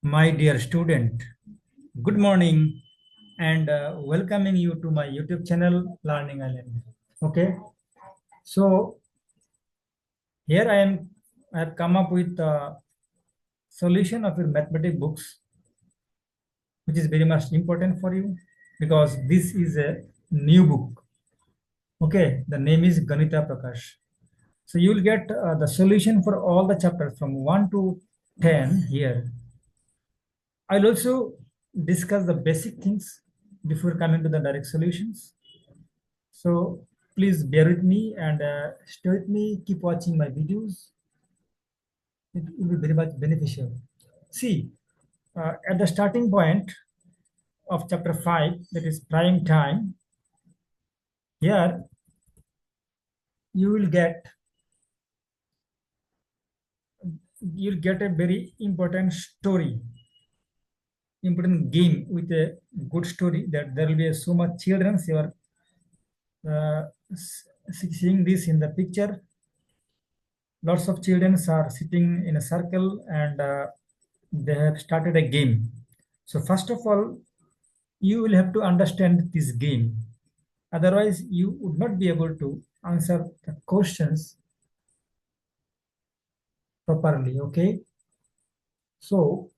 My dear student, good morning and welcoming you to my YouTube channel Learning Island. Okay, so here I have come up with a solution of your mathematics books, which is very much important for you because this is a new book. Okay, the name is Ganita Prakash. So you will get the solution for all the chapters from 1 to 10 here. I'll also discuss the basic things before coming to the direct solutions. So please bear with me and stay with me. Keep watching my videos. It will be very much beneficial. See, at the starting point of chapter 5, that is prime time, here you will get you'll get a very important story, important game with a good story that there will be so much children you are uh, seeing this in the picture. Lots of children are sitting in a circle and they have started a game. So first of all, you will have to understand this game. Otherwise, you would not be able to answer the questions properly. Okay. So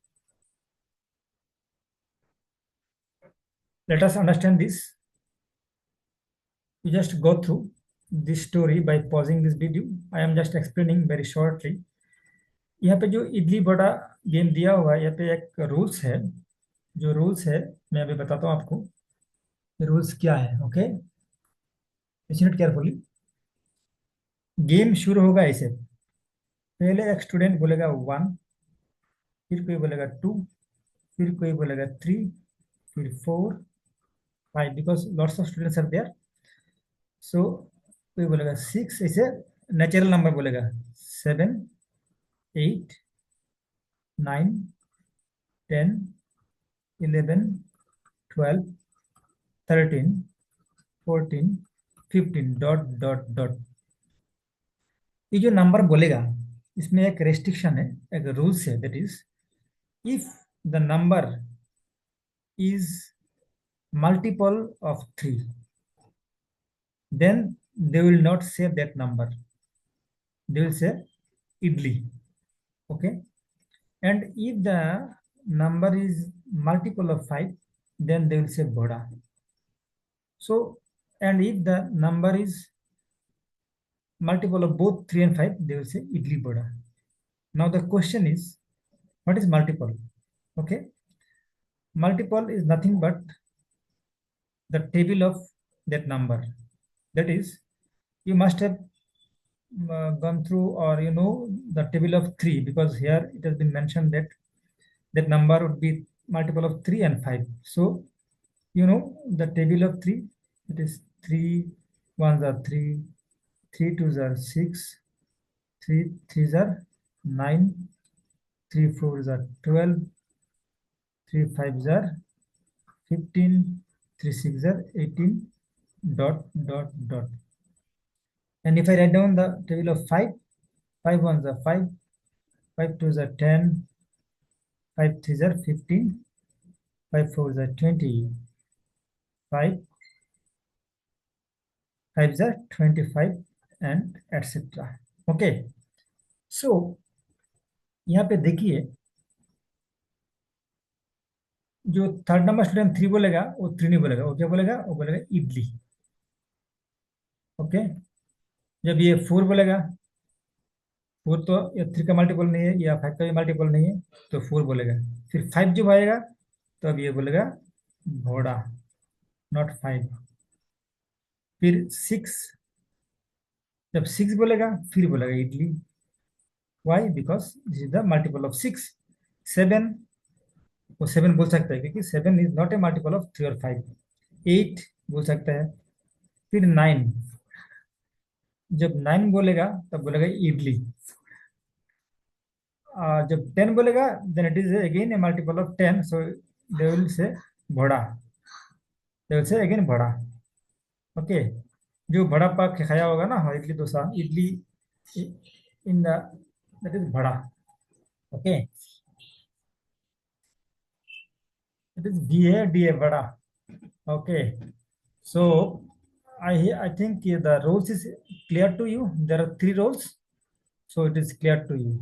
let us understand this. You just go through this story by pausing this video. I am just explaining very shortly. यहाँ पे जो इडली बड़ा game दिया हुआ है, यहाँ पे एक रूल्स है. जो रूल्स है मैं अभी बताता हूँ आपको. रूल्स क्या है? Okay, listen it carefully. Game शुरू होगा ऐसे. पहले एक स्टूडेंट बोलेगा 1, फिर कोई बोलेगा 2, फिर कोई बोलेगा 3, फिर 4, 5, because lots of students are there. So कोई बोलेगा 6, ऐसे नेचुरल नंबर बोलेगा 7, 8, 9, 10, 11, 12, 13, 14, 15 डॉट डॉट डॉट. ये जो नंबर बोलेगा इसमें एक रेस्ट्रिक्शन है, एक रूल्स है. That is if the number is multiple of 3, then they will not say that number. They will say idli. Okay. And if the number is multiple of 5, then they will say boda. So, and if the number is multiple of both 3 and 5, they will say idli boda. Now the question is, what is multiple? Okay. Multiple is nothing but the table of that number. That is, you must have gone through, or you know, the table of 3, because here it has been mentioned that that number would be multiple of 3 and 5. So you know the table of 3. It is 3 ones are 3, 3 twos are 6, 3 threes are 9, 3 fours are 12, 3 fives are 15, 3 six are 18, dot dot dot. And if I write down the table of 5, 5 ones are 5, 5 twos are 10, 5 threes are 15, 5 fours are 20, 5 fives are 25, and etc. Okay. So यहाँ पे देखिए, जो third number student 3 बोलेगा वो 3 नहीं बोलेगा. वो क्या बोलेगा? वो बोलेगा इडली. ओके. जब ये 4 बोलेगा, 4 तो या 3 का मल्टीपल नहीं है या 5 का भी मल्टीपल नहीं है, तो 4 बोलेगा. फिर 5 जब आएगा तो अब ये बोलेगा घोड़ा, नॉट 5. फिर 6, जब 6 बोलेगा फिर बोलेगा idli. Why? Because this is the multiple of 6. 7, वो 7 बोल सकता है क्योंकि 7 is not a multiple of 3 और 5. 8 बोल सकता है. फिर 9, जब 9 बोलेगा तब बोलेगा इडली. जब 10 बोलेगा then it is again a multiple of 10, so they will say घोड़ा. दे विल से अगेन घोड़ा. ओके. जो बड़ा पाक खाया होगा ना, हाँ, idli dosa, idli in the, that is vada. Okay. It is VA Vada. Okay. So I think the roles is clear to you. There are three roles. So it is clear to you.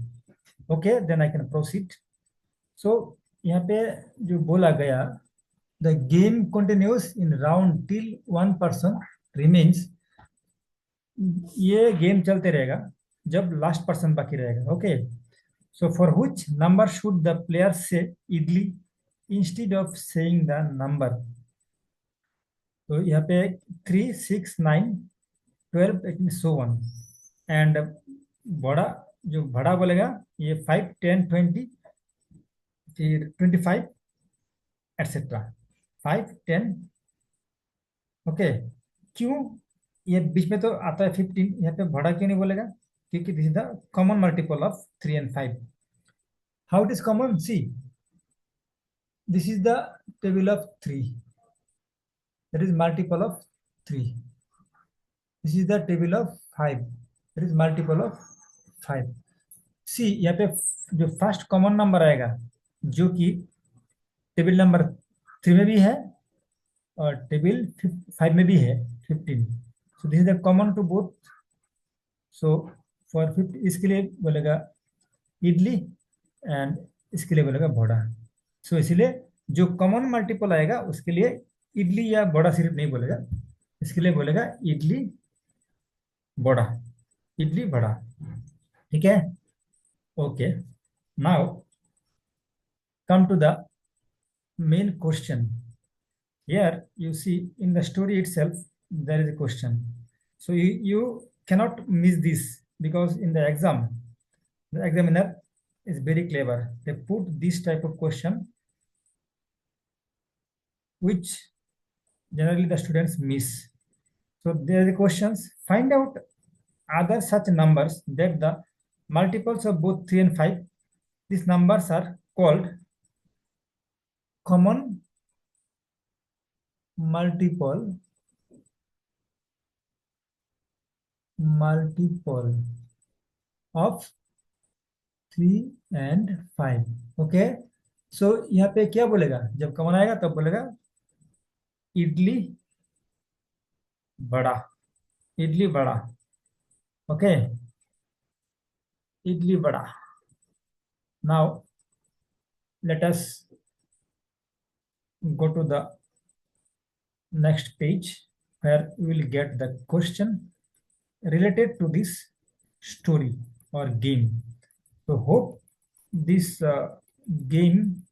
Okay, then I can proceed. So यहाँ पे जो बोला गया, the game continues in round till one person remains. ये game चलते रहेगा जब last person बाकी रहेगा. Okay. So for which number should the player say idli instead of saying the number. तो यहाँ पे 3, 6, 9, 12 सो वन. एंड बड़ा जो बड़ा बोलेगा ये 5, 10, 20, फिर 25 एटसेट्रा. 5, 10. ओके. क्यों ये बीच में तो आता है 15, यहाँ पे बड़ा क्यों नहीं बोलेगा? क्योंकि this is the common multiple of 3 and 5. How it is common? See, this is the table of 3, that is multiple of 3. This is the table of 5, that is multiple of 5. सी, यहाँ पे जो फर्स्ट कॉमन नंबर आएगा जो कि table number 3 में भी है और टेबल 5 में भी है, 15. So this is the common to both. So for 50 इसके लिए बोलेगा इडली एंड इसके लिए बोलेगा बड़ा. सो इसीलिए जो कॉमन मल्टीपल आएगा उसके लिए इडली या बड़ा सिर्फ नहीं बोलेगा, इसके लिए बोलेगा इडली बड़ा, इडली बड़ा. ठीक है. Okay. Now come to the main question. Here you see in the story itself there is a question. So you cannot miss this because in the exam, the examiner is very clever. They put this type of question which generally the students miss. So there are the questions. Find out other such numbers that the multiples of both 3 and 5. These numbers are called common multiple of 3 and 5. Okay. सो यहाँ पे क्या बोलेगा? जब common आएगा तब बोलेगा इडली बड़ा, इडली बड़ा. ओके. इडली बड़ा. Now let us go to the next page where we will get the question related to this story or game. So hope this game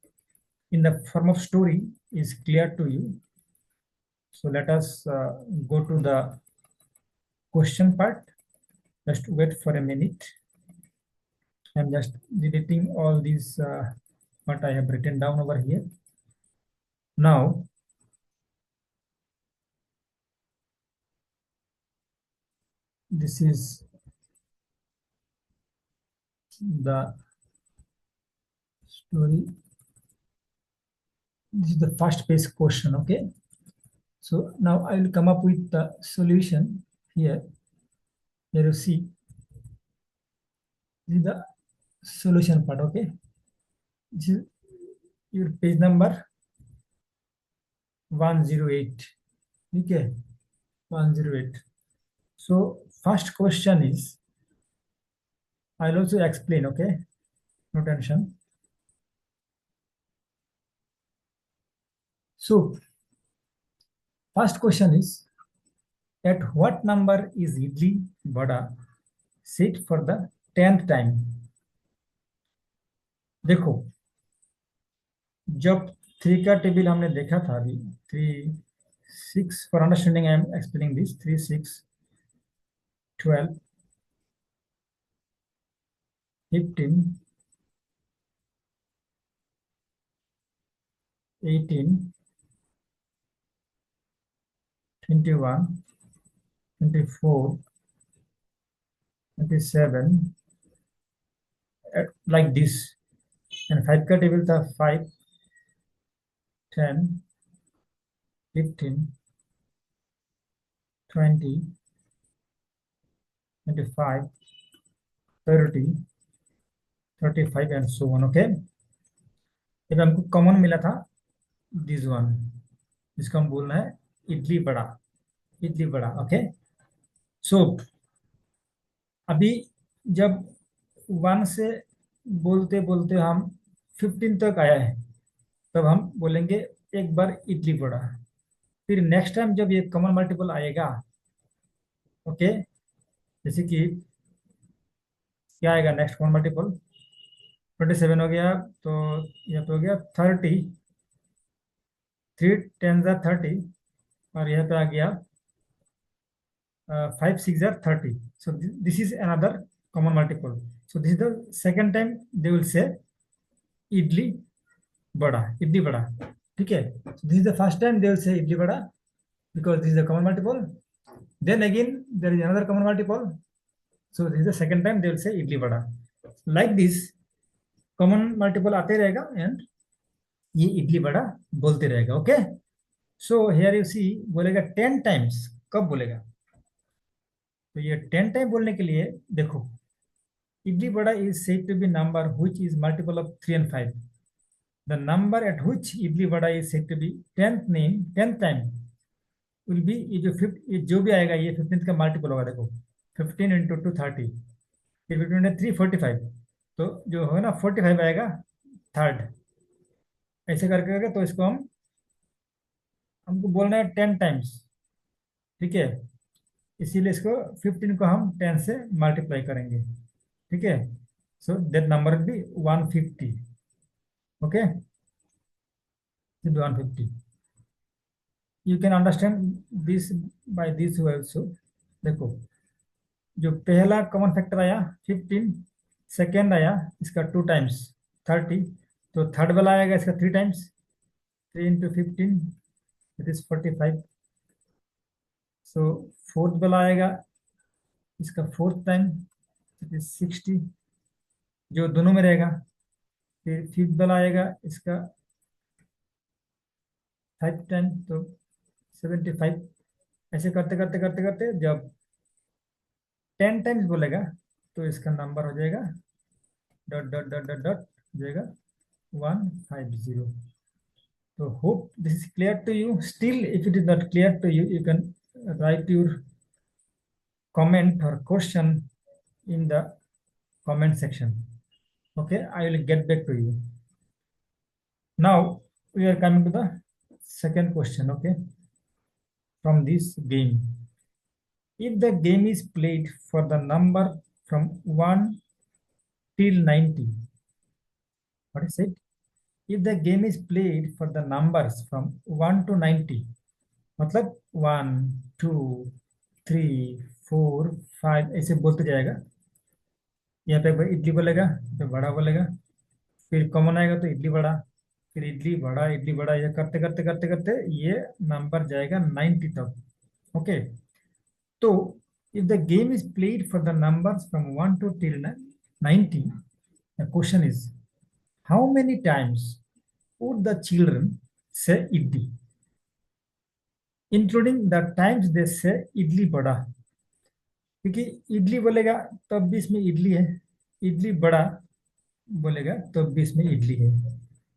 in the form of story is clear to you. So let us go to the question part. Just wait for a minute. I'm just deleting all these what I have written down over here. Now this is the story. This is the first page question. Okay. So now I will come up with the solution here. Here you see, this is the solution part. Okay. This is your page number 108. Okay. 108. So first question is, I'll also explain. Okay. No tension. So first question is, at what number is idli vada said for the 10th time? देखो, जब 3 का table हमने देखा था अभी, 3, 6, for understanding I am explaining this, 3, 6, 12, 15, 18, 21, 24, 27, like this. And 5 का table था 5, 10, 15, 20, 25, 30, 35 and so on. Okay. जब हमको कॉमन मिला था दिस वन, जिसको हम बोलना है इडली बड़ा, इडली बड़ा। ओके, सो अभी जब वन से बोलते बोलते हम 15 तक आया है, तब हम बोलेंगे एक बार इडली बड़ा। फिर नेक्स्ट टाइम जब ये कॉमन मल्टीपल आएगा, ओके, जैसे कि क्या आएगा नेक्स्ट कॉमन मल्टीपल, 27 हो गया, तो यहाँ पे हो गया 30, 3 10 30, और यहाँ पे आ गया 5 6 30। So this is another common multiple. So this is the second time they will say idli bada, idli bada. Okay. So this is the first time they will say idli bada because this is a common multiple. Then again there is another common multiple. So this is the second time they will say idli bada. Like this common multiple आते रहेगा and ये इडली बड़ा बोलते रहेगा। Okay, so here you see बोलेगा 10 times. कब बोलेगा? तो ये 10 टाइम बोलने के लिए देखो, इडली बड़ा is said to be number which is multiple of 3 and 5. The number at which idli vada is said to be 10th time will be, ये जो फिफ्थ, ये जो भी आएगा ये 15th का मल्टीपल होगा। देखो 15 इंटू 2 30, फिर 15 3 45, तो जो होगा ना 45 आएगा थर्ड। ऐसे करके करके तो इसको हमको बोलना है 10 टाइम्स। ठीक है, इसीलिए इसको 15 को हम 10 से मल्टीप्लाई करेंगे। ठीक है, so that number will B 150। Okay, 150। You can understand this by this way also. देखो, जो पहला कॉमन फैक्टर आया 15, सेकेंड आया इसका 2 टाइम्स 30, तो थर्ड वाला आएगा इसका 3 times, 3 into 15 it is 45। So fourth वाला आएगा इसका फोर्थ टाइम, इट इज 60, जो दोनों में रहेगा। फिर फिफ्थ वाला आएगा इसका 5 टाइम, तो 75। ऐसे करते करते करते करते जब 10 टाइम्स बोलेगा तो इसका नंबर हो जाएगा dot dot dot dot dot हो जाएगा 150। So hope this is clear to you. Still, if it is not clear to you, you can write your comment or question in the comment section. Okay, I will get back to you. Now we are coming to the second question. Okay, from this game, if the game is played for the number from 1 till 90, what is it? If the game is played for the numbers from 1 to 90, मतलब 1 2 3 4 5 ऐसे बोलते जाएगा। यहाँ पे एक बार इडली बोलेगा तो बड़ा बोलेगा, फिर कॉमन आएगा तो इडली बड़ा, फिर इडली बड़ा, ये करते करते करते करते ये नंबर जाएगा 90 तक। ओके, तो if the game is played for the numbers from 1 to till 90, the question is how many times would the children say idli, including the times they say idli बड़ा। क्योंकि इडली बोलेगा तब भी इसमें इडली है, इडली बड़ा बोलेगा तब भी इसमें इडली है।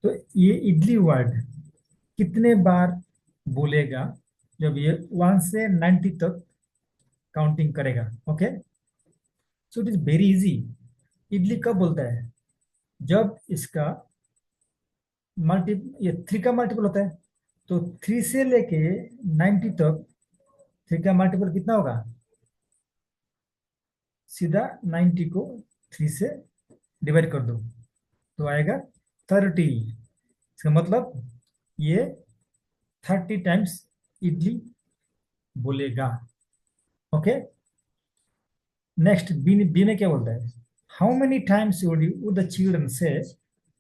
तो ये इडली वर्ड कितने बार बोलेगा जब ये 1 से 90 तक काउंटिंग करेगा? Okay, so it is very easy. Idli कब बोलता है? जब इसका मल्टी, ये 3 का मल्टीपल होता है, तो 3 से लेके 90 तक 3 का मल्टीपल कितना होगा? सीधा 90 को 3 से डिवाइड कर दो तो आएगा 30। इसका मतलब ये 30 टाइम्स इडली बोलेगा। ओके, नेक्स्ट बी, बी ने क्या बोलता है? How many times would the children से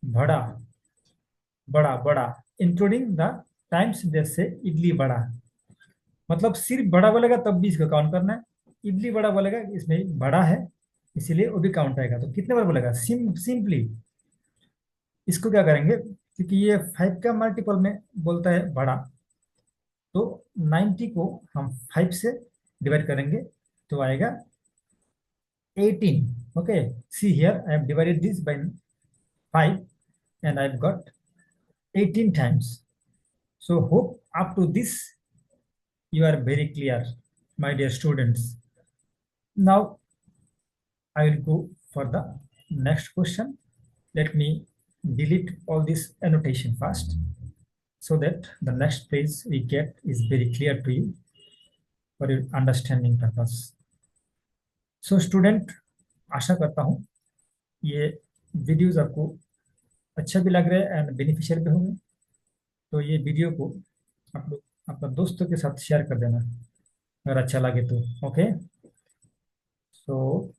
बड़ा, बड़ा बड़ा, including the times they say idli बड़ा। मतलब सिर्फ बड़ा बोलेगा तब भी इसको काउंट करना है, इडली बड़ा बोलेगा इसमें बड़ा है इसीलिए वो भी काउंट आएगा। तो कितने बार बोलेगा? सिंपली इसको क्या करेंगे, क्योंकि ये 5 का मल्टीपल में बोलता है बड़ा, तो 90 को हम 5 से डिवाइड करेंगे तो आएगा 18। Okay, see here I have divided this by 5 and I've got 18 times. So hope up to this you are very clear, my dear students. Now I will go for the next question. Let me delete all this annotation first so that the next page we get is very clear to you for your understanding purpose. So student, आशा करता हूँ ये videos आपको अच्छा भी लग रहा है and beneficial भी होंगे। तो ये वीडियो को आप लोग अपना दोस्तों के साथ शेयर कर देना अगर अच्छा लगे तो। Okay, so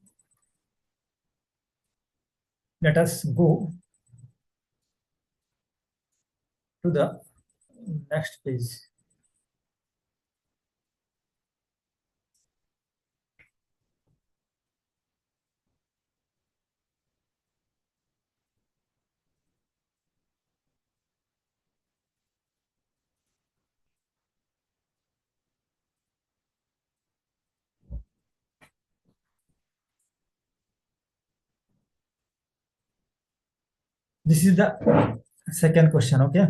let us go to the next page. This is the second question. Okay,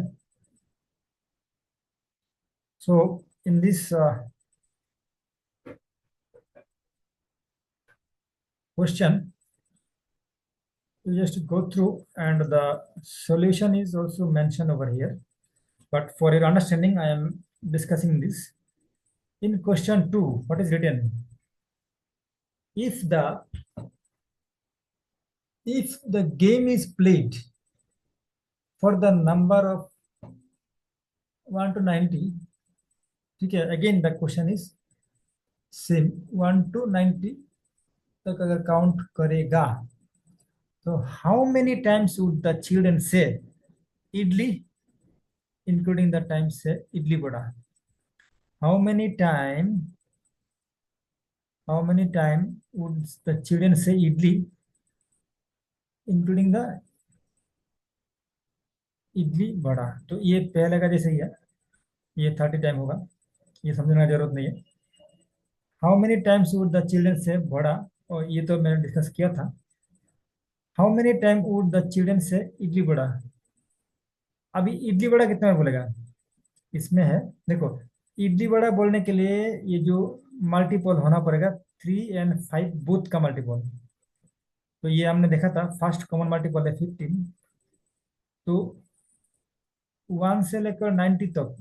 so in this question, you just go through and the solution is also mentioned over here. But for your understanding, I am discussing this. In question 2, what is written? If the game is played for the number of 1 to 90, ठीक है, again the question is same, 1 to 90 तक अगर count करेगा तो how many times would the children say idli, including the times say idli vada? How many time would the children say idli, including the idli vada? तो ये पहले का जैसे ही है, ये 30 टाइम होगा, ये समझने की जरूरत नहीं है। How many times would the children से वड़ा, और ये तो मैंने डिस्कस किया था। How many time would the children say idli vada? अभी इडली वड़ा कितना में बोलेगा? इसमें है, देखो, इडली वड़ा बोलने के लिए ये जो मल्टीपल होना पड़ेगा 3 और 5 बोथ का मल्टीपल। तो ये हमने देखा था, फर्स्ट कॉमन मल्टीपल है 15, तो 1 से लेकर 90 तक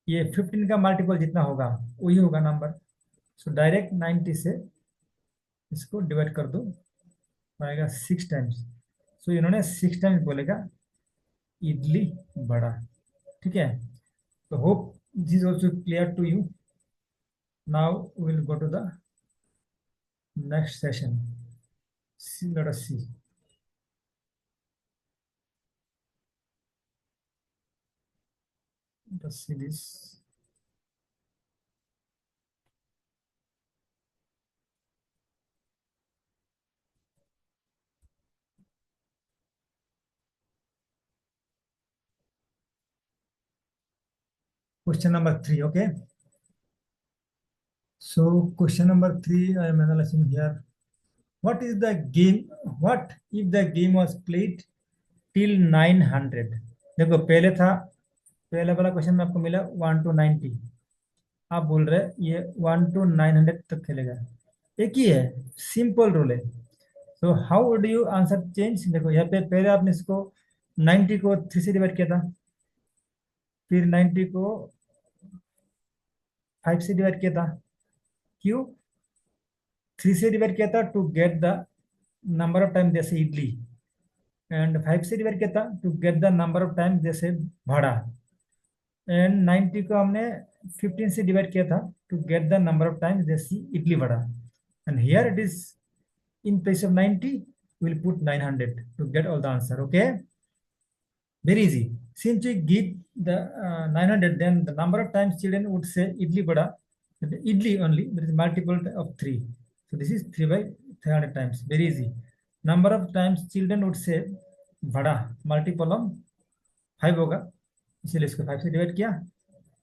ये 15 का मल्टीपल जितना होगा वही होगा नंबर। सो डायरेक्ट 90 से इसको डिवाइड कर दो, आएगा 6 टाइम्स। सो इन्होंने 6 टाइम्स बोलेगा इडली बड़ा। ठीक है, तो hope this also clear to you. Now will go to the next session. Let us see. Let's see this. Question number 3. Okay. So question number 3, I am analyzing here. What is the game? What if the game was played till 900? देखो पहले था, पहले वाला question में आपको मिला 1 to 90, आप बोल रहे ये 1 to 900 तक खेलेगा। एक ही है, सिंपल रूल है। तो how would you answer change? देखो यहाँ पे पहले आपने इसको 90 को 3 से डिवाइड किया था, फिर 90 को 5 से डिवाइड किया था। क्यों 3 से डिवाइड किया था? To get the number of time जैसे इडली, एंड 5 से डिवाइड किया था to get the number of time जैसे भाड़ा, एंड 90 को हमने 15 से डिवाइड किया था to get the number of times जैसी idli vada. And here it is in place of 90 we'll put 900 to get all the answer. Okay, very easy. Since we give the 900, then the number of times children would say idli vada, the idli only, there is multiple of 3, so this is 3 by 300 times, very easy. Number of times children would say vada, multiple of 5 होगा, इसलिए इसको 5 से divide किया,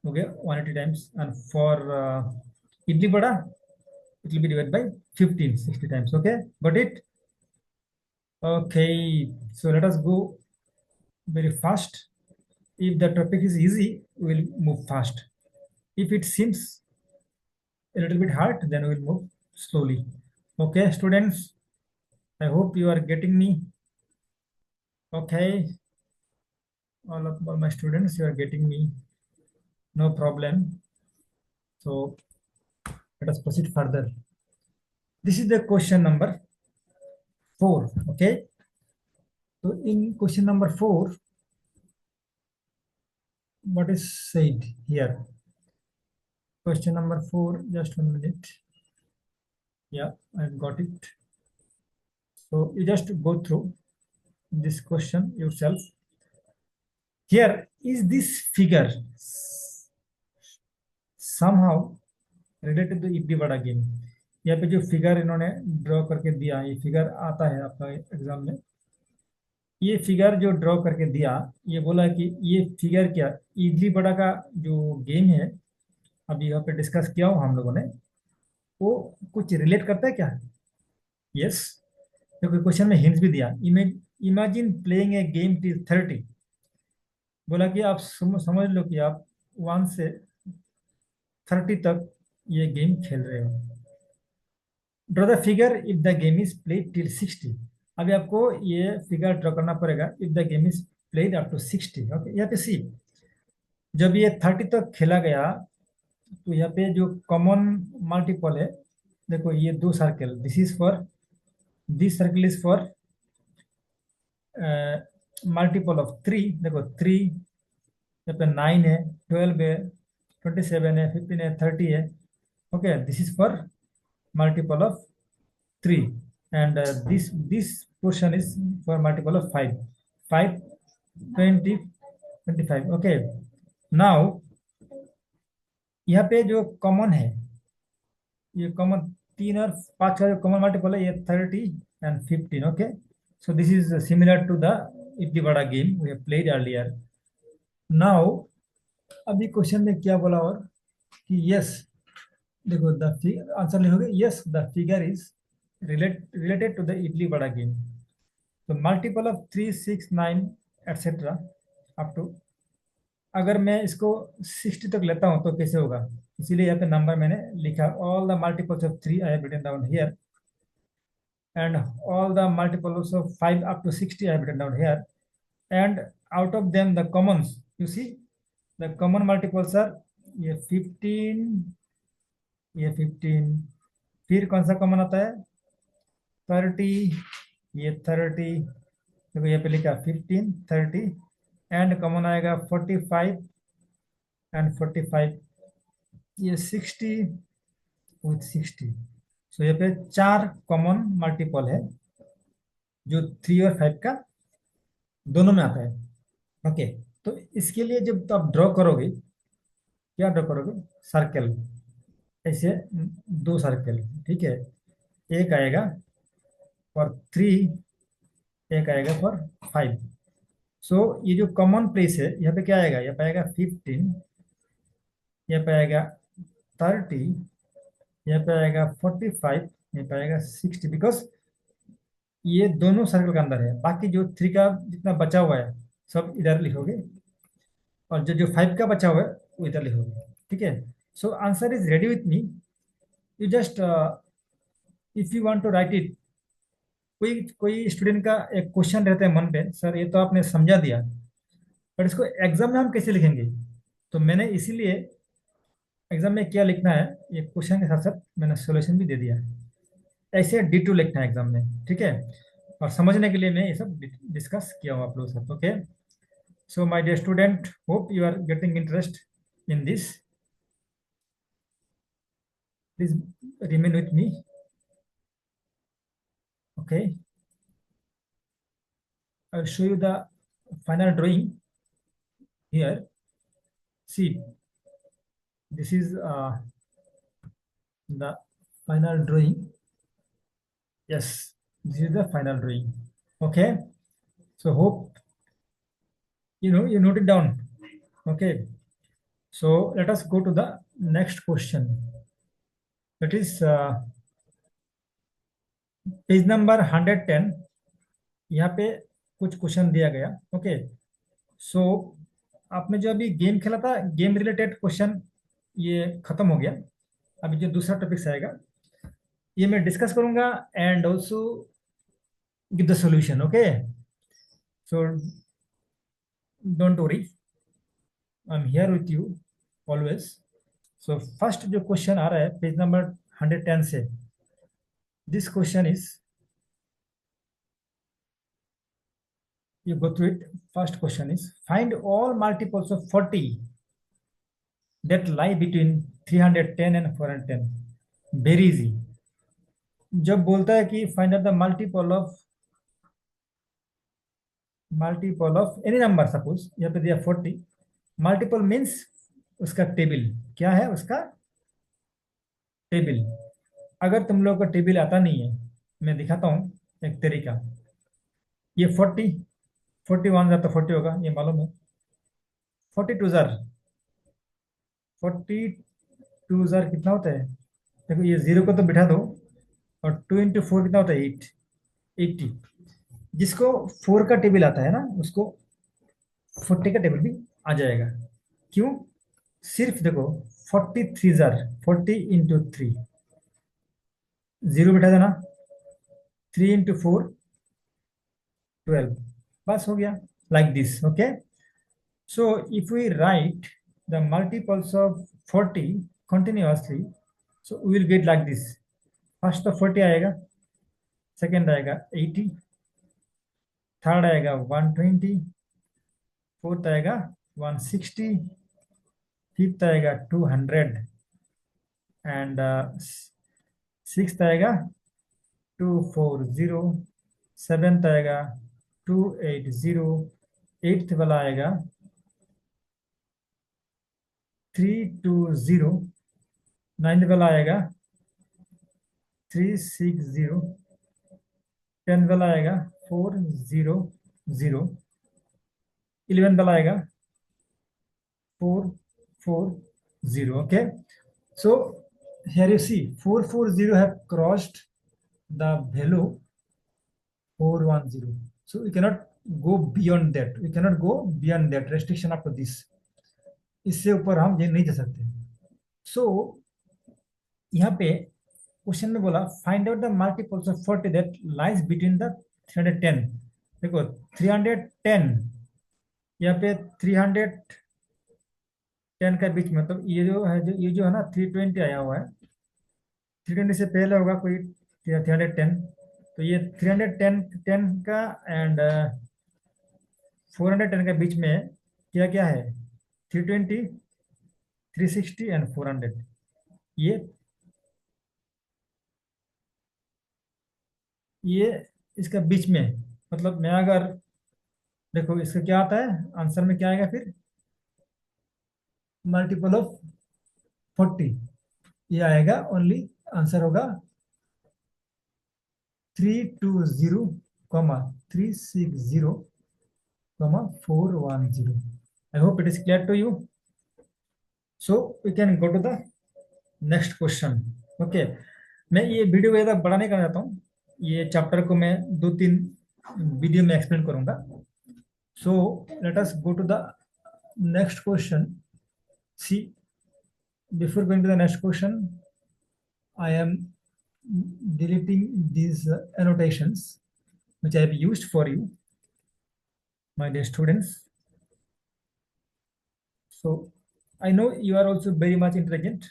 हो गया 180 times. And for idli vada it will be divided by 15, 60 times. Okay, got it? Okay, so let us go very fast. If the topic is easy, we'll move fast. If it seems a little bit hard, then we'll move slowly. Okay, students, I hope you are getting me. Okay, all my students, you are getting me. No problem. So let us proceed further. This is the question number 4. Okay. So in question number 4, what is said here? Question number 4, just 1 minute. Yeah, I've got it. So you just go through this question yourself. Here is this figure somehow related to idli vada game. यहाँ पे जो figure इन्होंने draw करके दिया, ये figure आता है आपका एग्जाम में. ये फिगर जो ड्रॉ करके दिया, ये बोला कि ये फिगर क्या इडली वड़ा का जो गेम है अभी यहाँ पे डिस्कस किया हो हम लोगों ने, वो कुछ रिलेट करता है क्या? यस. देखो क्वेश्चन में हिंट्स भी दिया. Imagine playing a game till 30. बोला कि आप समझ लो कि आप 1 से 30 तक ये गेम खेल रहे हो. Draw the figure if the game is played till 60. अभी आपको ये फिगर ड्रॉ करना पड़ेगा if the game is played up to 60. Okay, यहाँ पे सी जब ये 30 तक खेला गया तो यहाँ पे जो कॉमन मल्टीपल है, देखो ये 2 circle, this is for, this circle is for multiple of 3. देखो 3, यहाँ पे 9 है, 12 है, 27 है, 15 है, 30 है. Okay, this is for multiple of 3, and this portion is for multiple of 5. 5, 20, 25. Okay, now यहाँ पे जो कॉमन है, ये कॉमन 3 और 5 का जो कॉमन मल्टीपल है, ये 30 and 15. Okay, so this is similar to the idli vada game we have played earlier. Now अभी क्वेश्चन में क्या बोला और कि यस, देखो द आंसर लिखोगे yes the figure is related to the idli vada game. तो multiple of 3, 6, 9 etcetera up to, अगर मैं इसको 60 तक लेता हूं तो कैसे होगा? इसीलिए यहाँ पे नंबर मैंने लिखा. All the multiples of 3 I have written down here, and all the multiples of 5 up to 60 I have written down here, and out of them the commons, you see the common multiples are ये 15, ये 15, फिर कौन सा common आता है? 30, ये 30, देखो यहाँ पे लिखा 15, 30, एंड कॉमन आएगा 45 एंड 45, ये 60 विथ 60. सो यहाँ पे 4 कॉमन मल्टीपल है जो 3 और 5 का दोनों में आता है. ओके, तो इसके लिए जब आप ड्रॉ करोगे, क्या ड्रॉ करोगे? सर्कल, ऐसे 2 सर्कल. ठीक है, एक आएगा फॉर 3, एक आएगा फॉर 5. सो ये जो कॉमन प्लेस है यहाँ पे क्या आएगा? यहाँ पे आएगा 15, यहाँ पे आएगा 30, यहाँ पे आएगा 45, यहाँ पे आएगा 60, बिकॉज ये दोनों सर्कल के अंदर है. बाकी जो 3 का जितना बचा हुआ है सब इधर लिखोगे, और जो जो 5 का बचा हुआ है वो इधर लिखोगे. ठीक है, so answer is ready with me. You just if you want to write it, कोई कोई स्टूडेंट का एक क्वेश्चन रहता है मन पे, सर ये तो आपने समझा दिया पर इसको एग्जाम में हम कैसे लिखेंगे? तो मैंने इसीलिए एग्जाम में क्या लिखना है ये क्वेश्चन के साथ साथ मैंने सॉल्यूशन भी दे दिया है. ऐसे D2 लिखना है एग्जाम में. ठीक है, और समझने के लिए मैं ये सब डिस्कस किया हूँ आप लोगों के साथ. Okay, so my dear student, hope you are getting interest in this. Please remain with me. Okay, I will show you the final drawing here. See, this is the final drawing. Yes, this is the final drawing. Okay, so hope you know you note it down. Okay, so let us go to the next question. That is page number 110. यहाँ पे कुछ question दिया गया. Okay, सो आपने जो अभी game खेला था, गेम रिलेटेड क्वेश्चन ये खत्म हो गया। अभी जो दूसरा टॉपिक्स आएगा ये मैं डिस्कस करूंगा and also give the solution. Okay, so don't worry, I am here with you always. So first जो क्वेश्चन आ रहा है पेज नंबर 110 से, this question is, you go through it. First question is, find all multiples of 40 that lie between 310 and 410. Very easy. जब बोलता है कि find out the multiple of any number, suppose यहाँ पे दिया 40, मल्टीपल मीन्स उसका table क्या है, उसका टेबल। अगर तुम लोग को टेबल आता नहीं है, मैं दिखाता हूँ एक तरीका। ये 41 जार तो 40 होगा, ये मालूम है। 42 जार, 42 जार कितना होता है? देखो ये जीरो को तो बिठा दो, और 2 इंटू 4 कितना होता है? 80। जिसको 4 का टेबल आता है ना, उसको 40 का टेबल भी आ जाएगा। क्यों? सिर्फ देखो, 43 जार, 40 इंटू 3, जीरो बिठा देना, 3 इंटू 4, 12, बस हो गया। Like this. Okay, so if we write the multiples of 40 continuously, so we will get like this. First तो 40 आएगा, सेकेंड आएगा 80, थर्ड आएगा 120, फोर्थ आएगा 160, फिफ्थ आएगा 200, एंड सिक्स्थ आएगा 240, सेवेंथ आएगा 280, एट्थ वाला आएगा 320, नाइन्थ वाला आएगा 360, टेंथ वाला आएगा 400, इलेवेंथ वाला आएगा 440। Okay, so here you see 440 have crossed the value 410, so we cannot go beyond that, restriction up to this। इससे ऊपर हम ये नहीं जा सकते। सो यहाँ पे क्वेश्चन में बोला find out the multiples of 40 that lies between the 310। देखो 310, यहाँ पे 310 का बीच में, मतलब ये जो है ना 320 आया हुआ है, 320 से पहले होगा कोई 310, तो ये 310 का एंड 410 के बीच में क्या क्या है? 320, 360 एंड 400। ये ये इसका बीच में, मतलब मैं अगर देखो इसका क्या आता है आंसर में, क्या आएगा फिर? मल्टीपल ऑफ 40, ये आएगा ओनली, आंसर होगा 320, 360, 410। I hope it is clear to you. So we can go to the next question. Okay, मैं ये वीडियो को ज़्यादा बड़ा नहीं करना चाहता हूँ, ये चैप्टर को मैं 2-3 वीडियो में एक्सप्लेन करूंगा। So let us go to the next question. See, before going to the next question, I am deleting these annotations which I have used for you, my dear students. So I know you are also very much intelligent.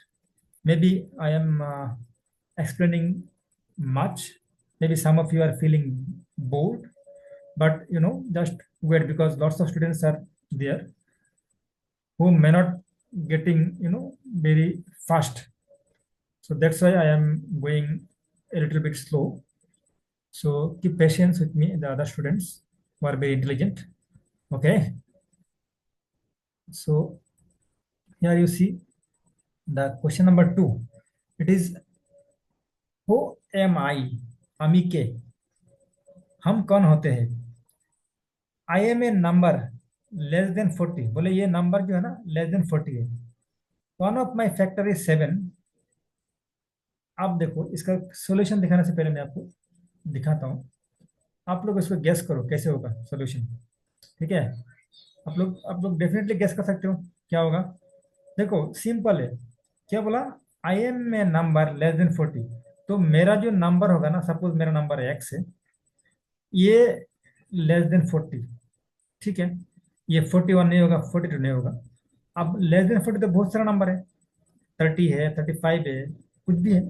Maybe I am explaining much. Maybe some of you are feeling bored, but just wait, because lots of students are there who may not getting very fast. So that's why I am going a little bit slow. So keep patience with me, the other students who are very intelligent. Okay, so here you see the question number 2. It is, who am I? अमी के, हम कौन होते हैं? I am a number less than 40, बोले ये number जो है ना लेस देन 40 है। One of my factor is 7। आप देखो इसका सॉल्यूशन दिखाने से पहले मैं आपको दिखाता हूँ, आप लोग इसको गेस करो कैसे होगा सॉल्यूशन। ठीक है, आप लोग डेफिनेटली गेस कर सकते हो क्या होगा। देखो सिंपल है। क्या बोला? I am a number less than 40। तो मेरा जो नंबर होगा ना, सपोज मेरा नंबर एक्स है, ये लेस देन 40। ठीक है। ये 41 नहीं होगा, 42 नहीं होगा। अब लेस देन 40 तो बहुत सारा नंबर है। 30 है, 35 है, कुछ भी है।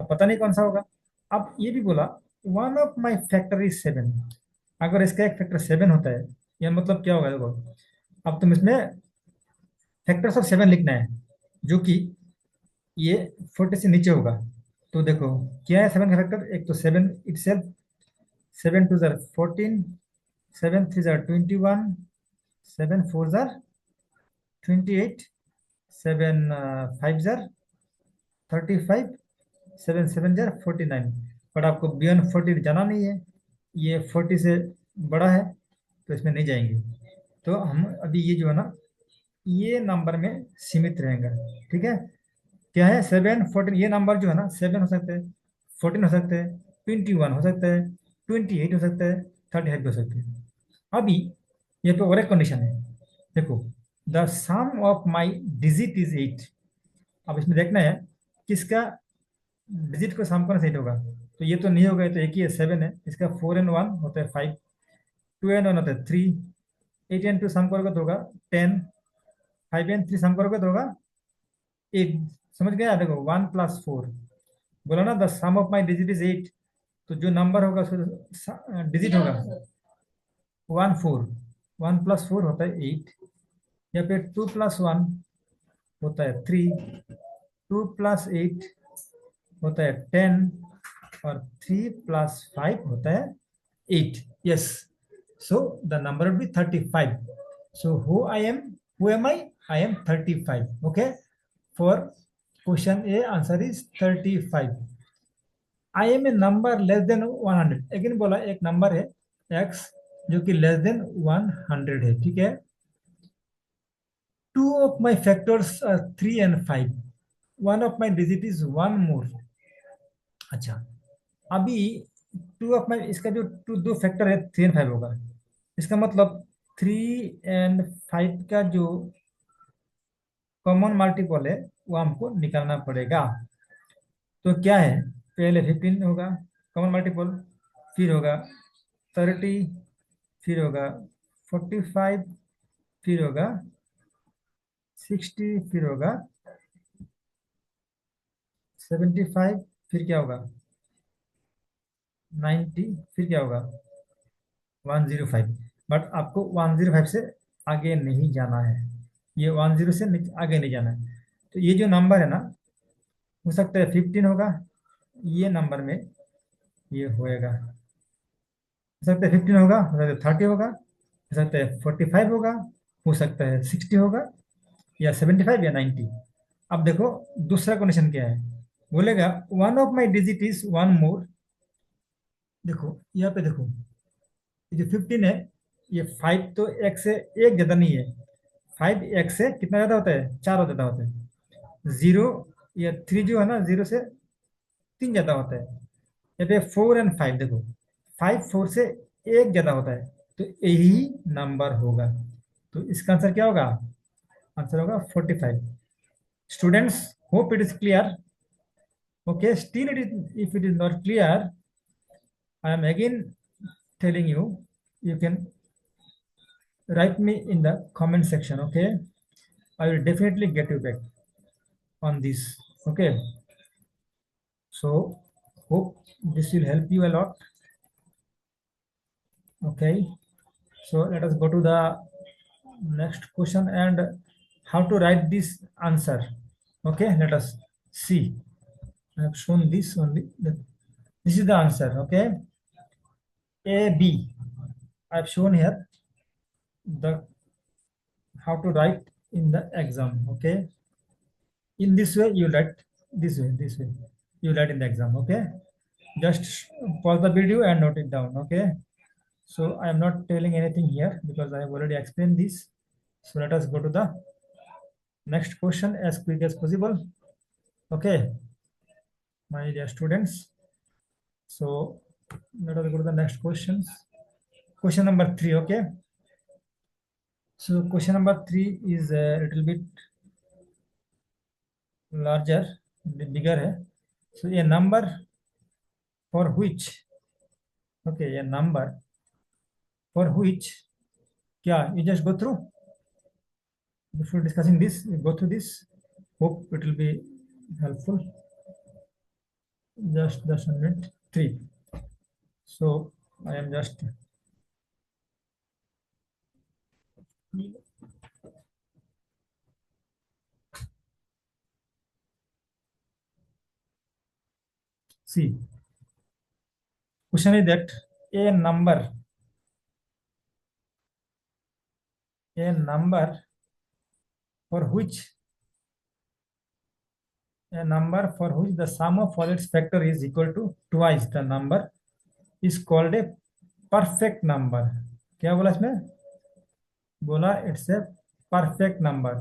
अब पता नहीं कौन सा होगा। अब ये भी बोला one of my factor is 7। अगर इसका एक फैक्टर 7 होता है, या मतलब क्या होगा देखो। अब तुम इसमें फैक्टर्स ऑफ 7 लिखना है, जो कि ये 40 से नीचे होगा। तो देखो क्या है 7 का फैक्टर। एक तो 7 it self, 7 2 jar 14, 7 3 jar 21, 7 4 jar 28, 7 5 jar 35, 7 7 jar 49। But आपको बियॉन्ड 40 जाना नहीं है, ये 40 से बड़ा है, तो इसमें नहीं जाएंगे। तो हम अभी ये जो है ना, ये नंबर में सीमित रहेगा। ठीक है। क्या है 7 14, ये नंबर जो है ना 7 हो सकते हैं, 14 हो सकते हैं, 21 हो सकता है, 28 हो सकता है, 35 हो सकते हैं। अभी ये तो और एक कंडीशन है। देखो the sum of my digit is 8। अब इसमें देखना है किसका डिजिट को सम करना सही होगा। तो ये तो नहीं होगा, ये तो एक ही है, 7 है। इसका 4 and 1 होता है 5, 2 and 1 होता है 3, 8 and 2 सम करोगे तो होगा 10, 5 and 3 सम करोगे तो होगा 8। समझ गया? देखो 1 + 4 बोला ना, the sum of my digit is 8। तो जो नंबर होगा उसको डिजिट होगा 1 4। 1 + 4 होता है 8, या फिर 2 + 1 होता है 3, 2 + 8 होता है 10, और 3 + 5 होता है 8। Yes, so the number will be 35। So who am I am 35। Okay, for question A answer is 35। I am a number less than 100। Again बोला एक नंबर है एक्स जो कि लेस देन 100 है। ठीक है। Two of my factors are 3 and 5। One of my digit is one more. अच्छा, अभी टू ऑफ माई, इसका जो टू दो फैक्टर है 3 and 5 होगा। इसका मतलब 3 and 5 का जो कॉमन मल्टीपल है वो हमको निकालना पड़ेगा। तो क्या है, पहले 15 होगा कॉमन मल्टीपल, फिर होगा 30, फिर होगा 45, फिर होगा 60, फिर होगा 75, फिर क्या होगा 90, फिर क्या होगा 105। बट आपको 105 से आगे नहीं जाना है। ये 10 से आगे नहीं जाना है। तो ये जो नंबर है ना, हो सकता है 15 होगा ये नंबर में, ये होएगा। हो सकता है 15 होगा, हो सकता है 30 होगा, हो सकता है 45 होगा, हो सकता है 60 होगा, या 75, या 90। अब देखो दूसरा कंडीशन क्या है। बोलेगा one of my digit is one मोर। देखो यहाँ पे देखो, ये जो 15 है, ये 5 तो एक से एक ज्यादा नहीं है। 5 एक से कितना ज्यादा होता है, 4 ज्यादा होता है। 0 या 3 जो है ना, 0 से 3 ज्यादा होता है। या फिर 4 and 5 देखो, 5 4 से एक ज्यादा होता है। तो यही नंबर होगा। तो इसका आंसर क्या होगा? आंसर होगा 45। Students, hope it is clear. Okay, still it is, if it is not clear, I am again telling you, you can write me in the comment section. Okay, I will definitely get you back on this. Okay, so hope this will help you a lot. Okay, so let us go to the next question and how to write this answer. Okay, let us see. I have shown this only. This is the answer. Okay, A B, I have shown here the how to write in the exam. Okay, in this way you write, this way you write in the exam. Okay, just pause the video and note it down. Okay, so I am not telling anything here because I have already explained this. So let us go to the next question as quick as possible. Okay, my dear students, so let us go to the next questions. Question number 3. Okay, So question number 3 is a little bit larger, bigger है. So a number for which, okay, a number for which, क्या, you just go through before discussing this, you go through this. Hope it will be helpful. Just a minute. 3. So I am just see. Question is that a number for which a number for which the sum of all its factor is equal to twice the number is called a perfect number. क्या बोला इसमें? बोला it's a perfect number.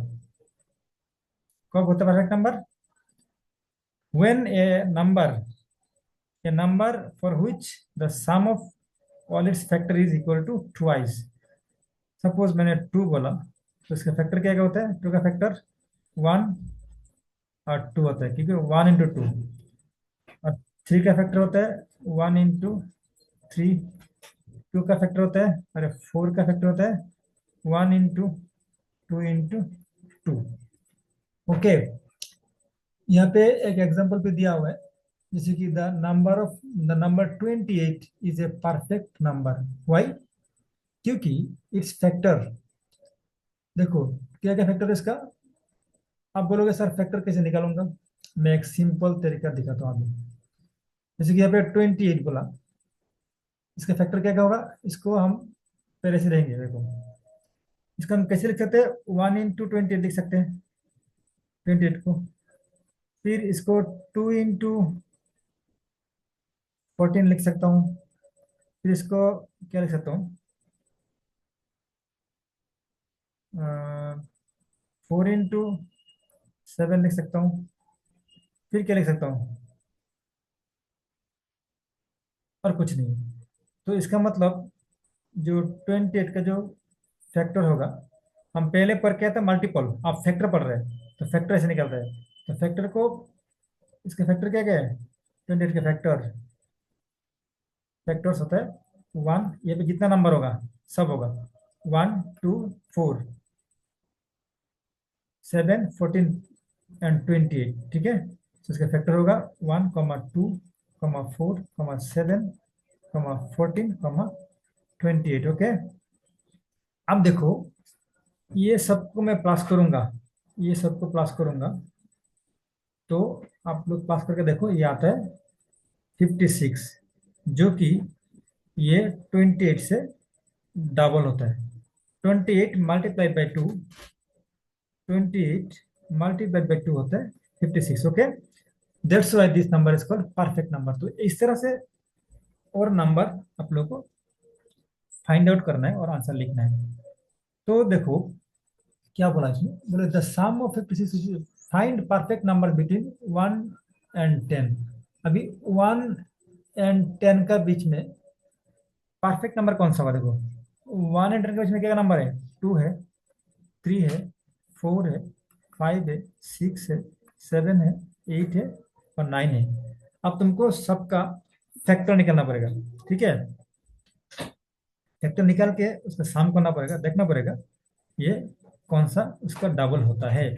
कब होता है perfect number? when a number for which the sum of all its factor is equal to twice. Suppose मैंने 2 बोला, तो इसका फैक्टर क्या क्या होता है? 2 का फैक्टर 1 और 2 होता है, क्योंकि 1 इंटू 2. और 3 का फैक्टर होता है 1 इंटू 3. 2 का फैक्टर होता है, अरे 4 का फैक्टर होता है 1 इंटू 2 इंटू 2. ओके, यहाँ पे एक एग्जांपल पे दिया हुआ है, जैसे कि the number 28 is a perfect number. Why? क्योंकि इट्स फैक्टर, देखो क्या क्या फैक्टर है इसका. आप बोलोगे सर फैक्टर कैसे निकालूंगा? मैं एक सिंपल तरीका दिखाता हूँ अभी. जैसे कि यहाँ पे 28 बोला, इसका फैक्टर क्या क्या होगा? इसको हम पहले से रहेंगे. देखो इसका हम कैसे लिख सकते हैं? 1 इंटू 28 लिख सकते हैं 28 को. फिर इसको 2 इंटू 14 लिख सकता हूँ. फिर इसको क्या लिख सकता हूँ? 4 इंटू 7 लिख सकता हूँ. फिर क्या लिख सकता हूँ? और कुछ नहीं. तो इसका मतलब जो 28 का जो फैक्टर होगा, हम पहले पढ़ के आए थे मल्टीपल, आप फैक्टर पढ़ रहे हैं तो फैक्टर ऐसे निकलता है. तो फैक्टर को, इसका फैक्टर क्या क्या है? 28 का फैक्टर्स होता है 1. ये पे जितना नंबर होगा सब होगा 1 2 4 7 14 एंड 28. ठीक है, तो इसका फैक्टर होगा 1 2 4 7 14 28. ओके, अब देखो ये सबको मैं प्लस करूंगा, ये सबको प्लस करूंगा, तो आप लोग प्लस करके देखो, ये आता है 56, जो कि ये 28 से डबल होता है. 28 मल्टीप्लाइड बाई 2, 28 मल्टीप्लाइड बाई 2 होता है 56. Okay, that's why this number is called perfect number. तो इस तरह से और नंबर आप लोग को फाइंड आउट करना है और आंसर लिखना है. तो देखो क्या बोला इसमें, बोले the sum of 56, find perfect number between 1 and 10. अभी 1 एंड 10 का बीच में परफेक्ट नंबर कौन सा होगा? देखो 1 एंड 10 के बीच में क्या नंबर है? 2 है, 3 है, 4 है, 5 है, 6 है, 7 है, 8 है और 9 है. अब तुमको सबका फैक्टर निकालना पड़ेगा. ठीक है, फैक्टर निकाल के उसका सम करना पड़ेगा, देखना पड़ेगा ये कौन सा उसका डबल होता है.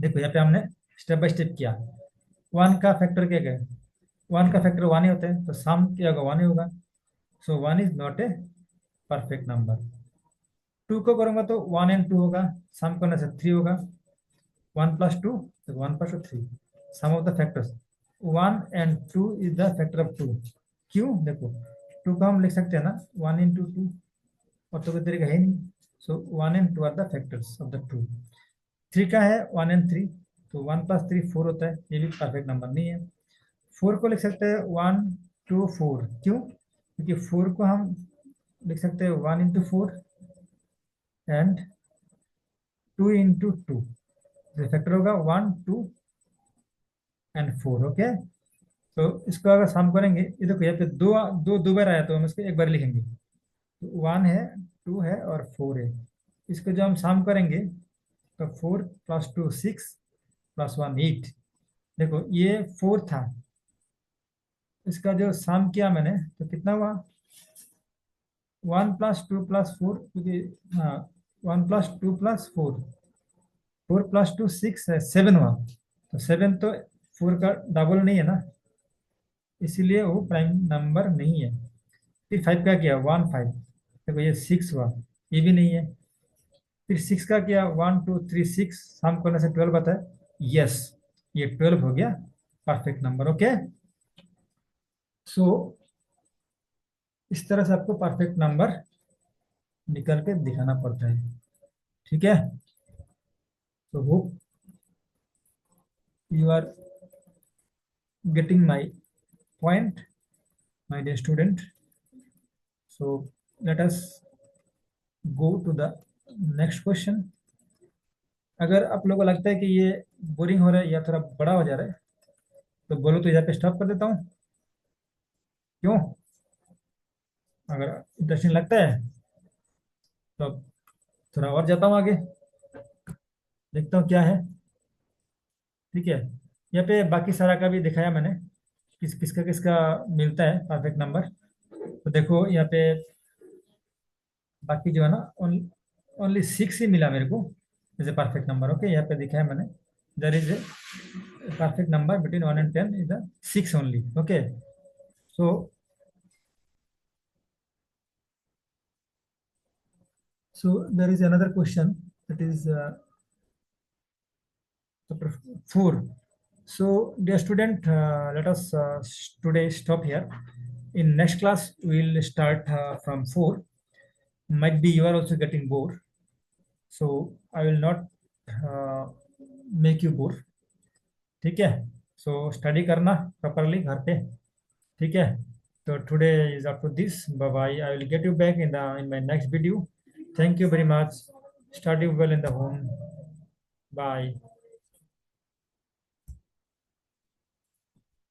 देखो यहाँ पे हमने स्टेप बाय स्टेप किया. 1 का फैक्टर क्या है? 1 का फैक्टर 1 ही होता है, तो सम क्या होगा? 1 ही होगा. सो 1 is not A perfect number. 2 को करूंगा तो 1 एंड 2 होगा, सम करने से 3 होगा. 1 plus 2, 1 plus 3, sum of the factors. 1 and 2 is the factor of 2. क्यों? देखो 2 को हम लिख सकते हैं ना 1 इंटू 2, और तो कोई तरीका है नहीं. So 1 and 2 are the factors of the 2. 3 का है 1 एंड 3, तो 1 प्लस 3 4 होता है, ये भी परफेक्ट नंबर नहीं है. 4 को लिख सकते हैं 1 2 4. क्यों? क्योंकि 4 को हम लिख सकते हैं 1 इंटू 4 एंड 2 इंटू 2. फैक्टर होगा 1 2 एंड 4. ओके, तो इसको अगर सम करेंगे, ये देखो यहाँ पे दो दो दो बार आया, तो हम इसको एक बार लिखेंगे. तो 1 है, 2 है और 4 है. इसको जो हम सम करेंगे तो 4 + 2 6 +1 8। देखो ये 4 था, इसका जो सम किया मैंने तो कितना हुआ, 1 + 2 + 4, क्योंकि हाँ 1 + 2 + 4, 4 + 2 6 है, 7 हुआ। तो 7 तो 4 का डबल नहीं है ना, इसीलिए वो प्राइम नंबर नहीं है। फिर 5 का किया 1 5, देखो ये 6 हुआ, ये भी नहीं है। फिर 6 का किया 1 2 3 6, सम करने से 12 आता है, यस ये 12 हो गया परफेक्ट नंबर। ओके, सो इस तरह से आपको परफेक्ट नंबर निकल के दिखाना पड़ता है। ठीक है, तो hope you are getting my point, my dear student. So let us go to the next question. अगर आप लोगों को लगता है कि ये बोरिंग हो रहा है या थोड़ा बड़ा हो जा रहा है तो बोलो, तो यहाँ पे स्टॉप कर देता हूँ। क्यों? अगर इंटरेस्टिंग लगता है तो अब थोड़ा और जाता हूँ आगे, देखता हूँ क्या है। ठीक है, यहाँ पे बाकी सारा का भी दिखाया मैंने, किसका किसका मिलता है परफेक्ट नंबर। तो देखो यहाँ पे बाकी जो है ना, ओनली 6 ही मिला मेरे को as a perfect number. Okay, यहाँ पे दिखाया मैंने, there is a perfect number between 1 and 10 is the 6 only. Okay, so there is another question, that is chapter 4. So dear student, let us today stop here. In next class we will start from 4. Might be you are also getting bored, so I will not uh, make you bored. ठीक है, so study करना properly घर पे। ठीक है, so today is up to this. Bye bye. I will get you back in my next video. Thank you very much. Study well in the home. Bye.